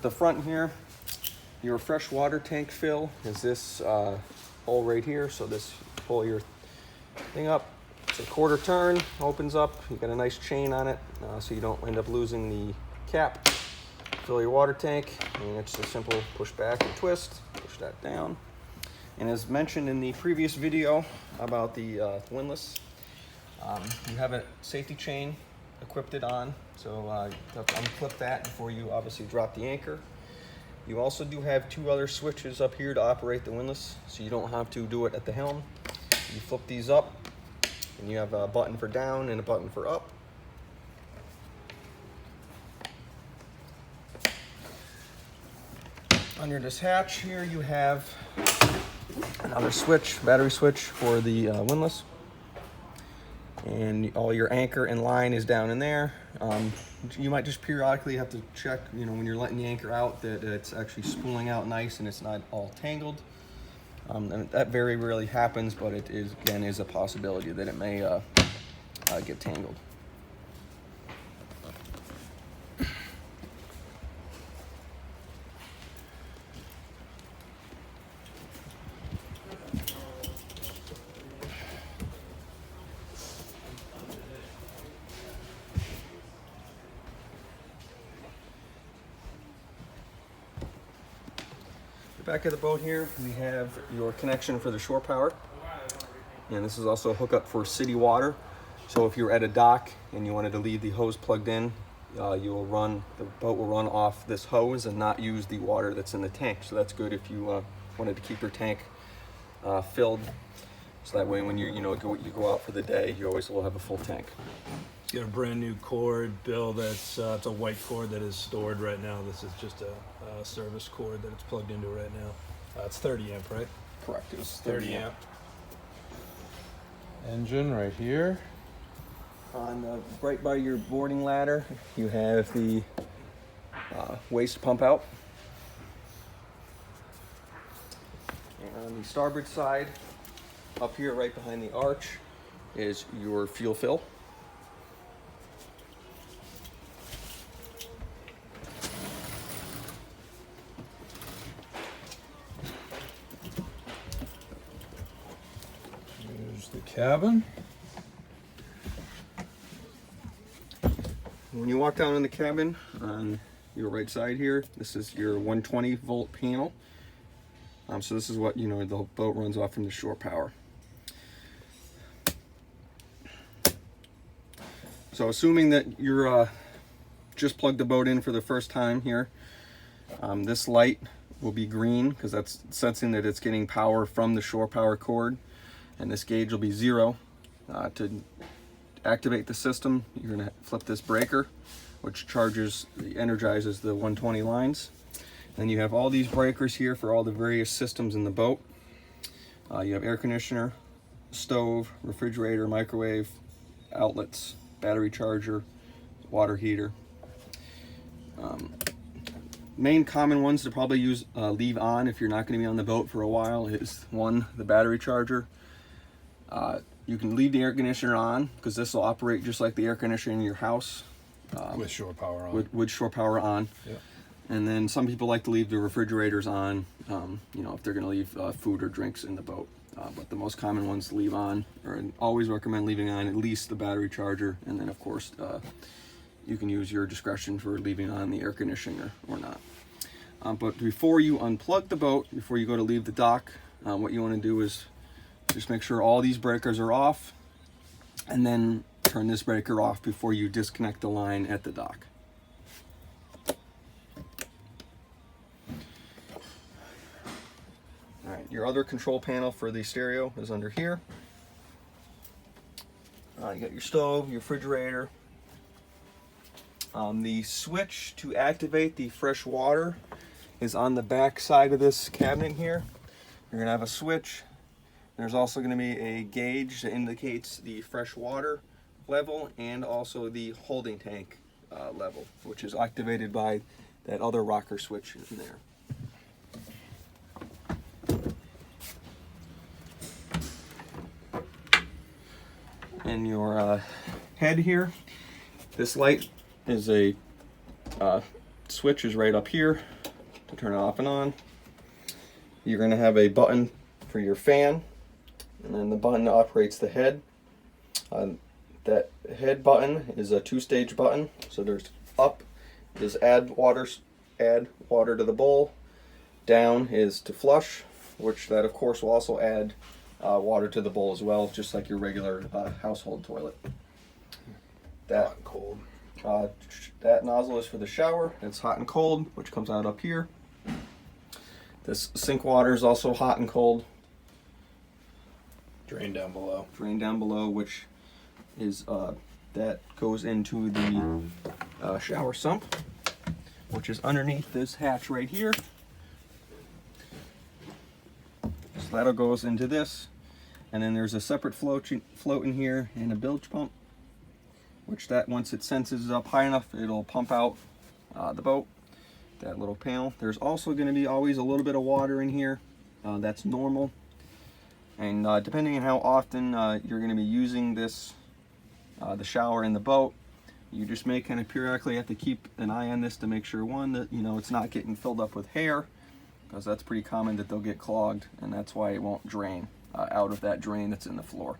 The front here, your fresh water tank fill is this hole right here. So this, pull your thing up, it's a quarter turn, opens up, you got a nice chain on it so you don't end up losing the cap. Fill your water tank, and it's a simple push back and twist, push that down. And as mentioned in the previous video about the windlass, you have a safety chain equipped it on, so you have to unclip that before you obviously drop the anchor. You also do have two other switches up here to operate the windlass, so you don't have to do it at the helm. You flip these up, and you have a button for down and a button for up. Under this hatch here, you have another switch, battery switch for the windlass. And all your anchor and line is down in there. You might just periodically have to check, when you're letting the anchor out, that it's actually spooling out nice and it's not all tangled. And that very rarely happens, but it is, again, is a possibility that it may get tangled. Back of the boat here, we have your connection for the shore power, and this is also a hookup for city water. So if you're at a dock and you wanted to leave the hose plugged in, the boat will run off this hose and not use the water that's in the tank. So that's good if you wanted to keep your tank filled, so that way when you go out for the day, you always will have a full tank. You got a brand new cord, Bill, that's it's a white cord that is stored right now. This is just a service cord that it's plugged into right now. It's 30 amp, right? Correct, it was 30 amp. Engine right here. On right by your boarding ladder, you have the waste pump out. And on the starboard side, up here right behind the arch, is your fuel fill. There's the cabin. When you walk down in the cabin on your right side here, this is your 120 volt panel. So this is what the boat runs off from the shore power. So assuming that you're just plugged the boat in for the first time here, this light will be green because that's sensing that it's getting power from the shore power cord, and this gauge will be 0. To activate the system, you're going to flip this breaker, which energizes the 120 lines. Then you have all these breakers here for all the various systems in the boat. You have air conditioner, stove, refrigerator, microwave, outlets, battery charger, water heater. Main common ones to probably leave on if you're not going to be on the boat for a while is, one, the battery charger. You can leave the air conditioner on because this will operate just like the air conditioner in your house. With shore power on. With shore power on. Yeah. And then some people like to leave the refrigerators on, if they're going to leave food or drinks in the boat. But the most common ones to leave on, or always recommend leaving on at least the battery charger, and then of course you can use your discretion for leaving on the air conditioner or not. But before you unplug the boat, before you go to leave the dock, what you want to do is just make sure all these breakers are off, and then turn this breaker off before you disconnect the line at the dock. All right, your other control panel for the stereo is under here. You got your stove, your refrigerator. The switch to activate the fresh water is on the back side of this cabinet here. You're gonna have a switch. There's also going to be a gauge that indicates the fresh water level and also the holding tank level, which is activated by that other rocker switch in there. And your head here, this light is a switch is right up here to turn it off and on. You're going to have a button for your fan, and then the button operates the head. That head button is a 2-stage button. So there's up is add water to the bowl. Down is to flush, which that of course will also add water to the bowl as well, just like your regular household toilet. That Hot and cold. That nozzle is for the shower. It's hot and cold, which comes out up here. This sink water is also hot and cold. Drain down below. Drain down below, which is that goes into the shower sump, which is underneath this hatch right here. So that'll goes into this, and then there's a separate float in here and a bilge pump, which that once it senses up high enough, it'll pump out the boat. That little panel. There's also going to be always a little bit of water in here. That's normal. And depending on how often you're going to be using this, the shower in the boat, you just may kind of periodically have to keep an eye on this to make sure, one, that it's not getting filled up with hair, because that's pretty common that they'll get clogged, and that's why it won't drain out of that drain that's in the floor.